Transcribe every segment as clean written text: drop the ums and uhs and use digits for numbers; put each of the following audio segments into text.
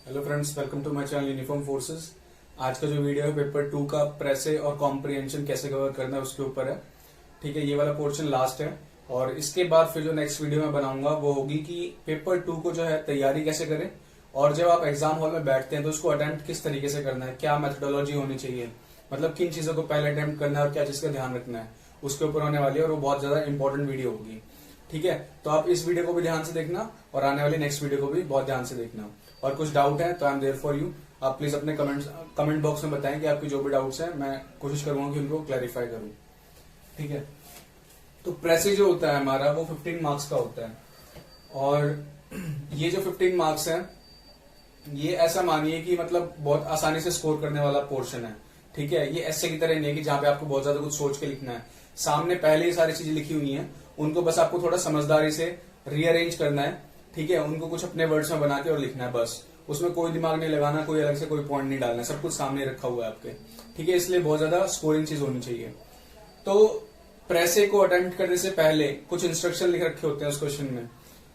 Hello friends, welcome to my channel uniform forces. आज का जो वीडियो है पेपर 2 का प्रेसे और कॉम्प्रिहेंशन कैसे कवर करना है उसके ऊपर है। ठीक है, ये वाला पोर्शन लास्ट है और इसके बाद फिर जो नेक्स्ट वीडियो मैं बनाऊंगा वो होगी कि पेपर 2 को जो है तैयारी कैसे करें और जब आप एग्जाम हॉल में बैठते हैं तो उसको अटेम्प्ट किस तरीके से करना है, क्या मेथोडोलॉजी होनी चाहिए, मतलब किन चीजों को पहले अटेम्प्ट करना है और क्या चीज का ध्यान रखना है, उसके ऊपर होने वाली है और वो बहुत ज्यादा इंपॉर्टेंट वीडियो होगी। ठीक है, तो आप इस वीडियो को भी ध्यान से देखना और आने वाली नेक्स्ट वीडियो को भी बहुत ध्यान से देखना। और कुछ डाउट है तो I am there for you. आप प्लीज अपने कमेंट बॉक्स में बताएं कि आपकी जो भी डाउट्स हैं, मैं कोशिश करूंगा कि उनको क्लैरिफाई करूं। ठीक है, तो प्रेसे जो होता है हमारा वो 15 मार्क्स का होता है और ये जो 15 मार्क्स है ये ऐसा मानिए कि मतलब बहुत आसानी से स्कोर करने वाला पोर्शन है। ठीक है, ये ऐसे की तरह नहीं है कि जहां पे आपको बहुत ज्यादा कुछ सोच के लिखना है। सामने पहले ही सारी चीजें लिखी हुई हैं, उनको बस आपको थोड़ा समझदारी से रीअरेंज करना है। ठीक है, उनको कुछ अपने वर्ड्स में बना के और लिखना है बस। उसमें कोई दिमाग नहीं लगाना, कोई अलग से कोई पॉइंट नहीं डालना, सब कुछ सामने रखा हुआ है आपके। ठीक है, इसलिए बहुत ज्यादा स्कोरिंग चीज होनी चाहिए। तो प्रेसे को अटेम्प्ट करने से पहले कुछ इंस्ट्रक्शन लिख रखे होते हैं उस क्वेश्चन में,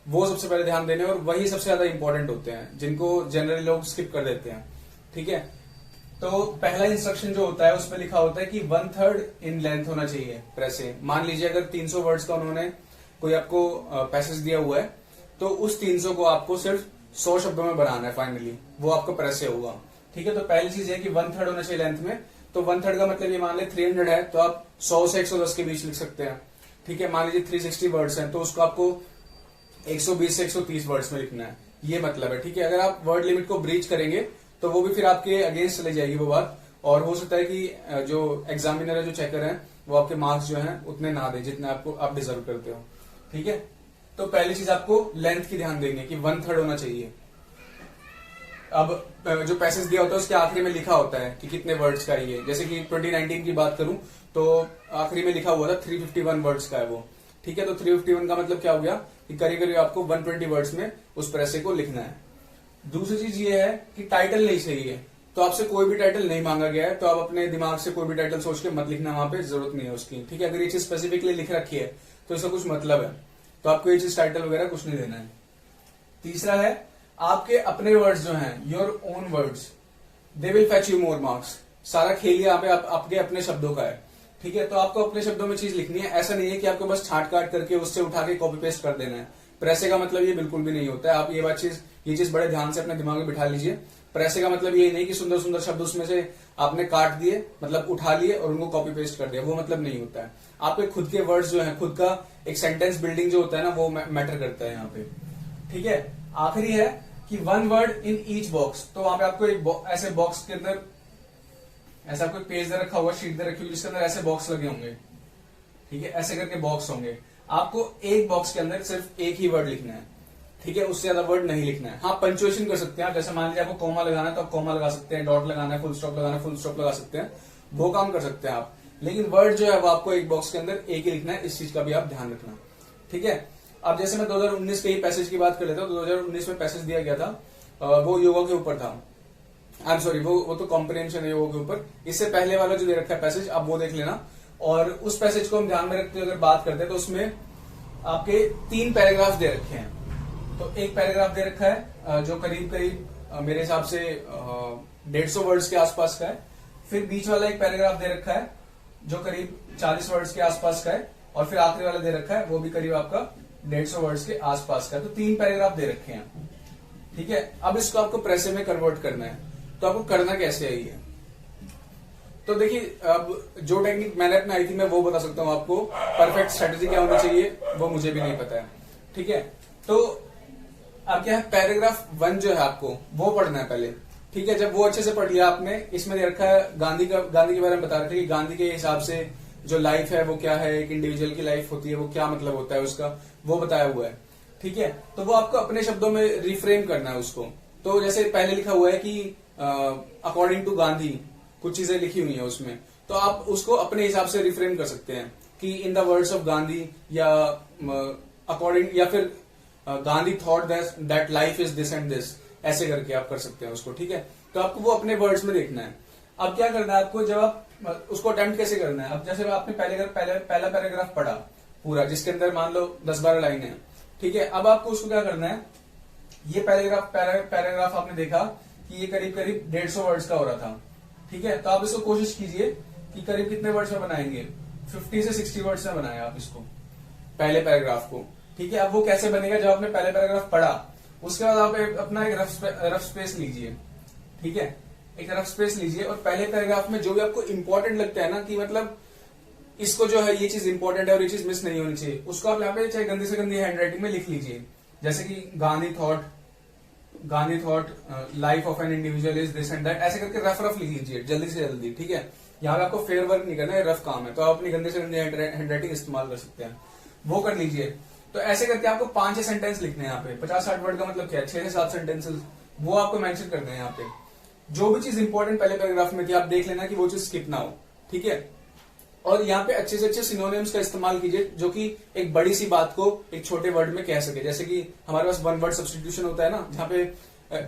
वो सबसे पहले ध्यान देने और वही सबसे ज्यादा इंपॉर्टेंट होते हैं जिनको जनरली लोग स्किप कर देते हैं। ठीक है, तो पहला इंस्ट्रक्शन जो होता है उसमें लिखा होता है कि 1/3 इन लेंथ होना चाहिए प्रेसे। मान लीजिए अगर 300 वर्ड्स का उन्होंने कोई आपको पैसेज दिया हुआ है तो उस 300 को आपको सिर्फ 100 शब्दों में बनाना है, फाइनली वो आपका प्रेसे होगा। ठीक है, तो पहली चीज है कि 1/3 होना चाहिए लेंथ में। तो 1/3 का मतलब ये मान ले 300 है तो आप 100 से 110 के बीच लिख सकते हैं। ठीक है, मान लीजिए 360 वर्ड्स हैं तो उसको आपको 120 से 130 वर्ड्स में लिखना है, ये मतलब है। ठीक है, अगर आप वर्ड लिमिट को ब्रीच करेंगे तो वो भी फिर आपके अगेंस्ट चले जाएगी वो बात, और हो सकता है कि जो एग्जामिनर है, जो चेकर है, वो आपके मार्क्स जो हैं उतने ना दे जितने आपको आप डिजर्व करते हो। ठीक है, तो पहली चीज आपको लेंथ की ध्यान देंगे कि 1/3 होना चाहिए। अब जो पैसेज दिया होता है उसके आखिरी में लिखा होता है कि कितने वर्ड्स का ये, जैसे कि 2019 की बात करूं तो आखिरी में लिखा हुआ था 351 वर्ड्स का है वो। ठीक है, तो 351 का मतलब क्या हो गया कि करीब करीब आपको 120 वर्ड्स में उस प्रेसे को लिखना है। दूसरी चीज ये है कि टाइटल नहीं चाहिए, तो आपसे कोई भी टाइटल नहीं मांगा गया है तो आप अपने दिमाग से कोई भी टाइटल सोच के मत लिखना, वहां पे जरूरत नहीं है उसकी। ठीक है, अगर ये चीज स्पेसिफिकली लिख रखी है तो इसका कुछ मतलब है, तो आपको ये चीज टाइटल वगैरह कुछ नहीं देना है। तीसरा है आपके अपने वर्ड्स जो हैं, your own words, they will fetch you more marks. सारा खेल यहाँ पे आपके अपने शब्दों का है। ठीक है, तो आपको अपने शब्दों में चीज लिखनी है, ऐसा नहीं है कि आपको बस छाट काट करके उससे उठा के कॉपी पेस्ट कर देना है। प्रेसे का मतलब ये बिल्कुल भी नहीं होता है। आप ये चीज बड़े ध्यान से अपने दिमाग में बिठा लीजिए। प्रेसे का मतलब ये नहीं कि सुंदर सुंदर शब्द उसमें से आपने काट दिए, मतलब उठा लिए और उनको कॉपी पेस्ट कर दिया, वो मतलब नहीं होता है। आपके खुद के वर्ड्स जो है, खुद का एक सेंटेंस बिल्डिंग जो होता है ना, वो मैटर करता है यहाँ पे। ठीक है, आखिरी है कि 1 वर्ड इन ईच बॉक्स। तो वहां पे आपको एक ऐसे बॉक्स के अंदर ऐसा कोई पेज दे रखा हुआ, शीट दे रखी हुई, जिसके अंदर ऐसे बॉक्स लगे होंगे। ठीक है, ऐसे करके बॉक्स होंगे। आपको एक बॉक्स के अंदर सिर्फ एक ही वर्ड लिखना है। ठीक है, उससे ज्यादा वर्ड नहीं लिखना है। हाँ, पंचुएशन कर सकते हैं आप, जैसे मान लीजिए आपको कॉमा लगाना है तो आप कॉमा लगा सकते हैं, डॉट लगाना है, फुल स्टॉप लगाना है, फुल स्टॉप लगा सकते हैं, वो काम कर सकते हैं आप। लेकिन वर्ड जो है वो आपको एक बॉक्स के अंदर एक ही लिखना है, इस चीज का भी आप ध्यान रखना। ठीक है, अब जैसे मैं 2019 के ही पैसेज की बात कर लेता हूँ। 2019 में पैसेज दिया गया था, वो योगा के ऊपर था। आई एम सॉरी, वो तो कॉम्प्रिहेंशन है योगा के ऊपर। इससे पहले वाला जो दे रखा है पैसेज, आप वो देख लेना। और उस पैसेज को हम ध्यान में रखते हुए अगर बात करते हैं तो उसमें आपके 3 पैराग्राफ दे रखे हैं। तो एक पैराग्राफ दे रखा है जो करीब करीब मेरे हिसाब से 150 वर्ड्स के आसपास का है। फिर बीच वाला एक पैराग्राफ दे रखा है जो करीब 40 वर्ड्स के आसपास का है, और फिर आखिरी वाला दे रखा है वो भी करीब आपका 150 वर्ड्स के आसपास का है। तो 3 पैराग्राफ दे रखे हैं। ठीक है, अब इसको आपको प्रेसे में कन्वर्ट करना है, तो आपको करना कैसे है ये। तो देखिए, अब जो टेक्निक मैंने अपने आई थी मैं वो बता सकता हूं आपको। परफेक्ट स्ट्रेटेजी क्या होनी चाहिए वो मुझे भी नहीं पता है। ठीक है, तो अब क्या है, पैराग्राफ 1 जो है आपको वो पढ़ना है पहले। ठीक है, जब वो अच्छे से पढ़ लिया आपने, इसमें दे रखा है गांधी के बारे में बता रखा है कि गांधी के हिसाब से जो लाइफ है वो क्या है, एक इंडिविजुअल की लाइफ होती है वो क्या मतलब होता है उसका, वो बताया हुआ है। ठीक है, तो वो आपको अपने शब्दों में रिफ्रेम करना है उसको। तो जैसे पहले लिखा हुआ है कि अकॉर्डिंग टू गांधी, कुछ चीजें लिखी हुई है उसमें, तो आप उसको अपने हिसाब से रिफ्रेम कर सकते हैं कि in the words of Gandhi, या अकॉर्डिंग, या फिर Gandhi thought that life is this and this, ऐसे करके आप कर सकते हैं उसको। ठीक है, तो आपको वो अपने वर्ड्स में देखना है। अब क्या करना है आपको, जब आप उसको अटेम्प्ट कैसे करना है। अब जैसे आपने पहला पैराग्राफ पढ़ा पूरा, जिसके अंदर मान लो 10-12 लाइनें हैं। ठीक है, अब आपको उसको क्या करना है ये पैराग्राफ आपने देखा कि ये करीब करीब 150 वर्ड्स का हो रहा था, ठीक है। तो आप इसको कोशिश कीजिए कि करीब कितने वर्ड्स में बनाएंगे, 50 से 60 वर्ड्स में बनाए आप इसको, पहले पैराग्राफ को, ठीक है। अब वो कैसे बनेगा, जब आपने पहले पैराग्राफ पढ़ा उसके बाद आप अपना एक रफ स्पेस लीजिए, ठीक है, एक रफ स्पेस लीजिए और पहले पैराग्राफ में जो भी आपको इंपॉर्टेंट लगता है ना कि मतलब इसको जो है ये चीज इंपॉर्टेंट है और ये चीज मिस नहीं होनी चाहिए, उसको आप यहाँ पे चाहे गंदी से गंदी हैंडराइटिंग में लिख लीजिए। जैसे कि Gandhi thought life of an individual is this and that, ऐसे करके रफ लिख लीजिए जल्दी से जल्दी, ठीक है। यहाँ पे आपको फेयर वर्क नहीं करना है, रफ काम है, तो आप अपनी गंदी से गंदी हैंडराइटिंग इस्तेमाल कर सकते हैं, वो कर लीजिए। तो ऐसे करके आपको 5-6 सेंटेंस लिखने हैं यहाँ पे, 50-60 वर्ड का मतलब क्या है, 6 से 7 सेंटेंसेस वो आपको मेंशन करने हैं यहाँ पे। जो भी चीज इंपॉर्टेंट पहले पैराग्राफ में थी आप देख लेना कि वो चीज स्किप ना हो, ठीक है। और यहाँ पे अच्छे से अच्छे सिनोनिम्स का इस्तेमाल कीजिए जो कि एक बड़ी सी बात को एक छोटे वर्ड में कह सके। जैसे कि हमारे पास वन वर्ड सब्स्टिट्यूशन होता है ना, जहाँ पे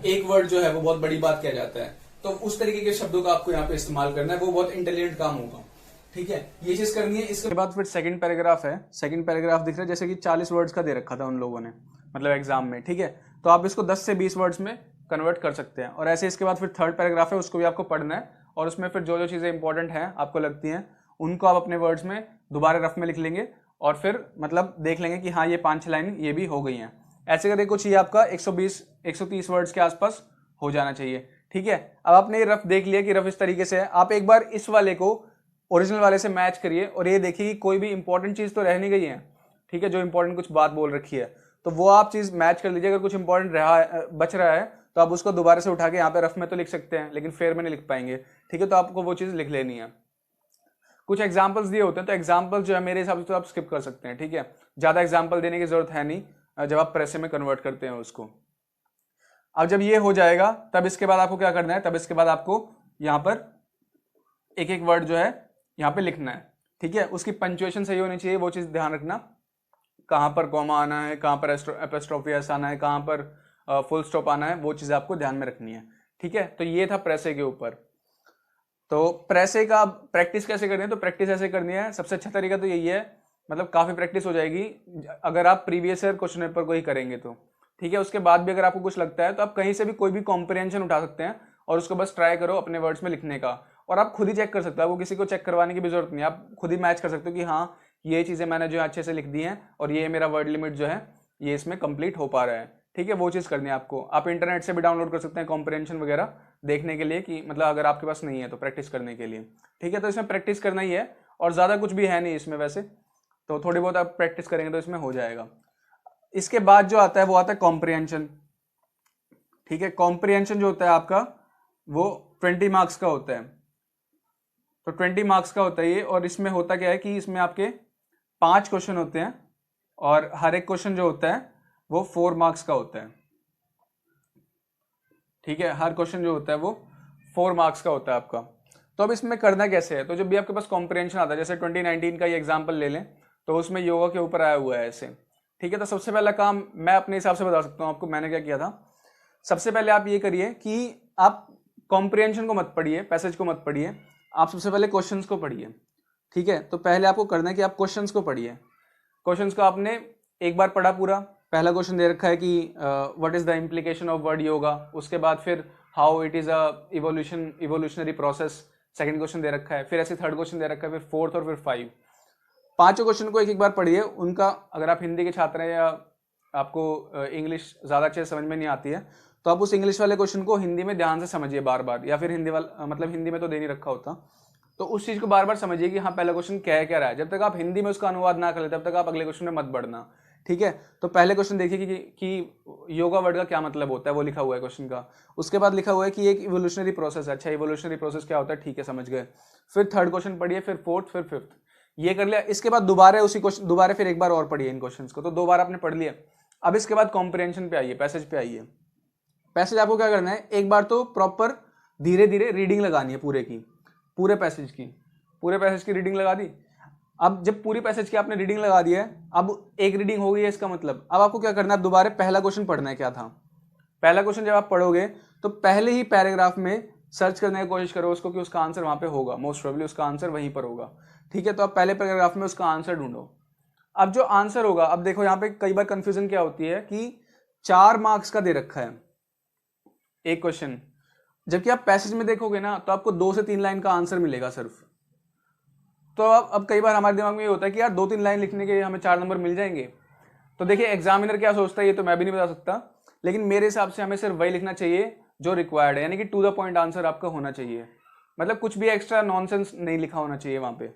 एक वर्ड जो है वो बहुत बड़ी बात कह जाता है, तो उस तरीके के शब्दों का आपको यहाँ पे इस्तेमाल करना है, वो बहुत इंटेलिजेंट काम होगा, ठीक है। ये चीज करनी है। इसके बाद फिर सेकंड पैराग्राफ है। सेकंड पैराग्राफ दिख रहा है जैसे कि 40 वर्ड्स का दे रखा था उन लोगों ने, मतलब एग्जाम में, ठीक है। तो आप इसको 10 से 20 वर्ड्स में कन्वर्ट कर सकते हैं। और ऐसे इसके बाद फिर थर्ड पैराग्राफ है, उसको भी आपको पढ़ना है और उसमें फिर जो जो चीजें इंपॉर्टेंट हैं आपको लगती हैं उनको आप अपने वर्ड्स में दोबारा रफ में लिख लेंगे और फिर मतलब देख लेंगे कि हाँ ये 5-6 लाइन ये भी हो गई हैं। ऐसे करके कुछ ये आपका 120-130 वर्ड्स के आसपास हो जाना चाहिए, ठीक है। अब आपने ये रफ देख लिया कि रफ इस तरीके से है, आप एक बार इस वाले को ओरिजिनल वाले से मैच करिए और ये देखिए कि कोई भी इंपॉर्टेंट चीज तो रह नहीं गई है, ठीक है, जो इंपॉर्टेंट कुछ बात बोल रखी है तो वो आप चीज मैच कर लीजिए। अगर कुछ इंपॉर्टेंट बच रहा है तो आप उसको दोबारा से उठा के यहाँ पे रफ में तो लिख सकते हैं लेकिन फेयर में नहीं लिख पाएंगे, ठीक है। तो आपको वो चीज लिख लेनी है। कुछ एग्जाम्पल्स दिए होते हैं तो एग्जाम्पल जो है मेरे हिसाब से तो आप स्किप कर सकते हैं, ठीक है। ज्यादा एग्जाम्पल देने की जरूरत है नहीं जब आप प्रेसे में कन्वर्ट करते हैं उसको। अब जब ये हो जाएगा तब इसके बाद आपको क्या करना है, तब इसके बाद आपको यहाँ पर एक एक वर्ड जो है यहाँ पे लिखना है, ठीक है। उसकी पंक्चुएशन सही होनी चाहिए, वो चीज ध्यान रखना, कहाँ पर कॉमा आना है, कहाँ पर एपोस्ट्रोफी एस आना है, कहाँ पर फुल स्टॉप आना है, वो चीज आपको ध्यान में रखनी है, ठीक है। तो ये था प्रेसे के ऊपर। तो प्रेसे का प्रैक्टिस कैसे करनी है, तो प्रैक्टिस ऐसे करनी है, सबसे अच्छा तरीका तो यही है, मतलब काफी प्रैक्टिस हो जाएगी अगर आप प्रीवियस ईयर क्वेश्चन पेपर को ही करेंगे तो, ठीक है। उसके बाद भी अगर आपको कुछ लगता है तो आप कहीं से भी कोई भी कॉम्प्रिहेंशन उठा सकते हैं और उसको बस ट्राई करो अपने वर्ड्स में लिखने का। और आप खुद ही चेक कर सकते हो, आपको किसी को चेक करवाने की भी जरूरत नहीं है, आप खुद ही मैच कर सकते हो कि हाँ ये चीजें मैंने जो अच्छे से लिख दी हैं और ये मेरा वर्ड लिमिट जो है ये इसमें कंप्लीट हो पा रहा है, ठीक है। वो चीज करनी है आपको। आप इंटरनेट से भी डाउनलोड कर सकते हैं कॉम्प्रिहेंशन वगैरह देखने के लिए कि मतलब अगर आपके पास नहीं है तो प्रैक्टिस करने के लिए, ठीक है। तो इसमें प्रैक्टिस करना ही है और ज्यादा कुछ भी है नहीं इसमें वैसे, तो थोड़ी बहुत आप प्रैक्टिस करेंगे तो इसमें हो जाएगा। इसके बाद जो आता है वो आता है कॉम्प्रिहेंशन, ठीक है। कॉम्प्रिहेंशन जो होता है आपका वो 20 मार्क्स का होता है, तो 20 मार्क्स का होता है ये। और इसमें होता क्या है कि इसमें आपके 5 क्वेश्चन होते हैं और हर एक क्वेश्चन जो होता है वो 4 मार्क्स का होता है, ठीक है। हर क्वेश्चन जो होता है वो 4 मार्क्स का होता है आपका। तो अब इसमें करना कैसे है, तो जब भी आपके पास कॉम्प्रिहेंशन आता है, जैसे 2019 का ये एग्जाम्पल ले लें तो उसमें योगा के ऊपर आया हुआ है ऐसे, ठीक है। तो सबसे पहला काम मैं अपने हिसाब से बता सकता हूँ आपको, मैंने क्या किया था। सबसे पहले आप ये करिए कि आप कॉम्प्रिहेंशन को मत पढ़िए, पैसेज को मत पढ़िए, आप सबसे पहले क्वेश्चंस को पढ़िए, ठीक है। तो पहले आपको करना है कि आप क्वेश्चंस को पढ़िए। क्वेश्चंस को आपने एक बार पढ़ा पूरा, पहला क्वेश्चन दे रखा है कि what is the implication of word yoga, उसके बाद फिर how it is a evolutionary process, second question दे रखा है, फिर ऐसे थर्ड क्वेश्चन दे रखा है, फिर फोर्थ और फिर 5। पांचों क्वेश्चन को एक एक बार पढ़िए। उनका अगर आप हिंदी के छात्र हैं या आपको इंग्लिश ज्यादा अच्छे समझ में नहीं आती है तो आप उस इंग्लिश वाले क्वेश्चन को हिंदी में ध्यान से समझिए बार बार, या फिर हिंदी वाला मतलब हिंदी में तो दे नहीं रखा होता, तो उस चीज को बार बार समझिए कि हाँ पहला क्वेश्चन क्या रहा है। जब तक आप हिंदी में उसका अनुवाद ना कर ले तब तक आप अगले क्वेश्चन में मत बढ़ना, ठीक है। तो पहले क्वेश्चन देखिए कि योगा वर्ड का क्या मतलब होता है, वो लिखा हुआ है क्वेश्चन का। उसके बाद लिखा हुआ है कि एक इवोल्यूशनरी प्रोसेस है, अच्छा इवोल्यूशनरी प्रोसेस क्या होता है, ठीक है समझ गए। फिर थर्ड क्वेश्चन पढ़िए, फिर फोर्थ, फिर फिफ्थ, ये कर लिया। इसके बाद दोबारा उसी क्वेश्चन दोबारा फिर एक बार और पढ़िए इन क्वेश्चंस को, तो 2 बार आपने पढ़ लिया। अब इसके बाद कॉम्प्रिहेंशन पे आइए, पैसेज पे आइए। पैसेज आपको क्या करना है, एक बार तो प्रॉपर धीरे धीरे रीडिंग लगानी है पूरे की, पूरे पैसेज की रीडिंग लगा दी। अब जब पूरी पैसेज की आपने रीडिंग लगा दी है, अब एक रीडिंग हो गई है इसका मतलब अब आपको क्या करना है, दोबारा पहला क्वेश्चन पढ़ना है क्या था। पहला क्वेश्चन जब आप पढ़ोगे तो पहले ही पैराग्राफ में सर्च करने की कोशिश करो उसको कि उसका आंसर वहां पे होगा, मोस्ट प्रोबेबली उसका आंसर वहीं पर होगा, ठीक है। तो आप पहले पैराग्राफ में उसका आंसर ढूंढो। अब जो आंसर होगा, अब देखो यहाँ पे कई बार कंफ्यूजन क्या होती है कि 4 मार्क्स का दे रखा है एक क्वेश्चन, जबकि आप पैसेज में देखोगे ना तो आपको 2 से 3 लाइन का आंसर मिलेगा सिर्फ। तो अब कई बार हमारे दिमाग में ये होता है कि यार 2-3 लाइन लिखने के हमें 4 नंबर मिल जाएंगे। तो देखिए एग्जामिनर क्या सोचता है ये तो मैं भी नहीं बता सकता, लेकिन मेरे हिसाब से हमें सिर्फ वही लिखना चाहिए जो रिक्वायर्ड है, यानी कि टू द पॉइंट आंसर आपका होना चाहिए, मतलब कुछ भी एक्स्ट्रा नॉनसेंस नहीं लिखा होना चाहिए वहां पे।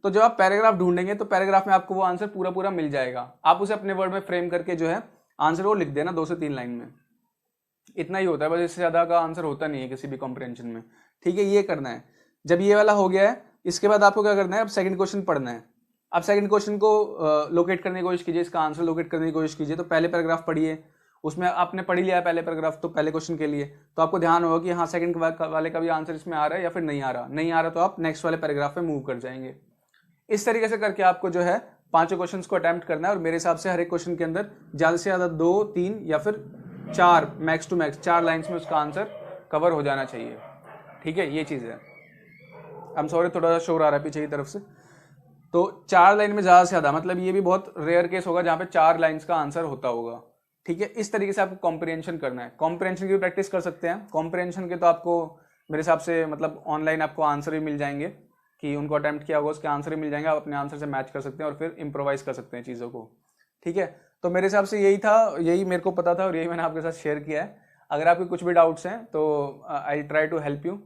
तो जब आप पैराग्राफ ढूंढेंगे तो पैराग्राफ में आपको वो आंसर पूरा पूरा मिल जाएगा, आप उसे अपने वर्ड में फ्रेम करके जो है आंसर वो लिख देना 2 से 3 लाइन में। इतना ही होता है बस, इससे ज्यादा का आंसर होता नहीं है किसी भी कॉम्प्रिहेंशन में। ठीक है, ये करना है। जब ये वाला हो गया है, इसके बाद आपको क्या करना है, अब सेकंड क्वेश्चन पढ़ना है। अब सेकंड क्वेश्चन को लोकेट करने की कोशिश कीजिए, इसका आंसर लोकेट करने की कोशिश कीजिए। तो पहले पैराग्राफ पढ़िए, उसमें आपने पढ़ लिया है पहले पैराग्राफ तो पहले क्वेश्चन के लिए, तो आपको ध्यान होगा कि हाँ सेकंड वाले का भी आंसर इसमें आ रहा है या फिर नहीं आ रहा। नहीं आ रहा तो आप नेक्स्ट वाले पैराग्राफ पे मूव कर जाएंगे। इस तरीके से करके आपको जो है 5 क्वेश्चंस को अटेम्प्ट करना है, और मेरे हिसाब से हर एक क्वेश्चन के अंदर ज्यादा से ज्यादा 2, 3 या फिर 4 मैक्स टू मैक्स 4 लाइन्स में उसका आंसर कवर हो जाना चाहिए। ठीक है, ये चीज है। आई एम सॉरी, थोड़ा सा शोर आ रहा है पीछे की तरफ से। तो 4 लाइन में ज्यादा से ज्यादा, मतलब ये भी बहुत रेयर केस होगा जहां पे 4 लाइन्स का आंसर होता होगा। ठीक है, इस तरीके से आपको कॉम्प्रिहेंशन करना है। कॉम्प्रिहेंशन की भी प्रैक्टिस कर सकते हैं। कॉम्प्रिहेंशन के तो आपको मेरे हिसाब से मतलब ऑनलाइन आपको आंसर भी मिल जाएंगे, कि उनको अटेम्प्ट किया होगा उसके आंसर भी मिल जाएंगे, आप अपने आंसर से मैच कर सकते हैं और फिर इम्प्रोवाइज कर सकते हैं चीज़ों को। ठीक है, तो मेरे हिसाब से यही था, यही मेरे को पता था और यही मैंने आपके साथ शेयर किया है। अगर आपके कुछ भी डाउट्स हैं तो I try to help you,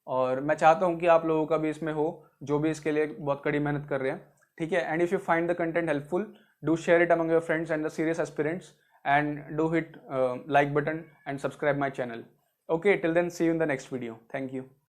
और मैं चाहता हूँ कि आप लोगों का भी इसमें हो, जो भी इसके लिए बहुत कड़ी मेहनत कर रहे हैं। ठीक है, and if you find the content helpful, do share it among your friends and the serious aspirants, and do hit like button and subscribe my channel. Okay, till then, see you in the next video. Thank you.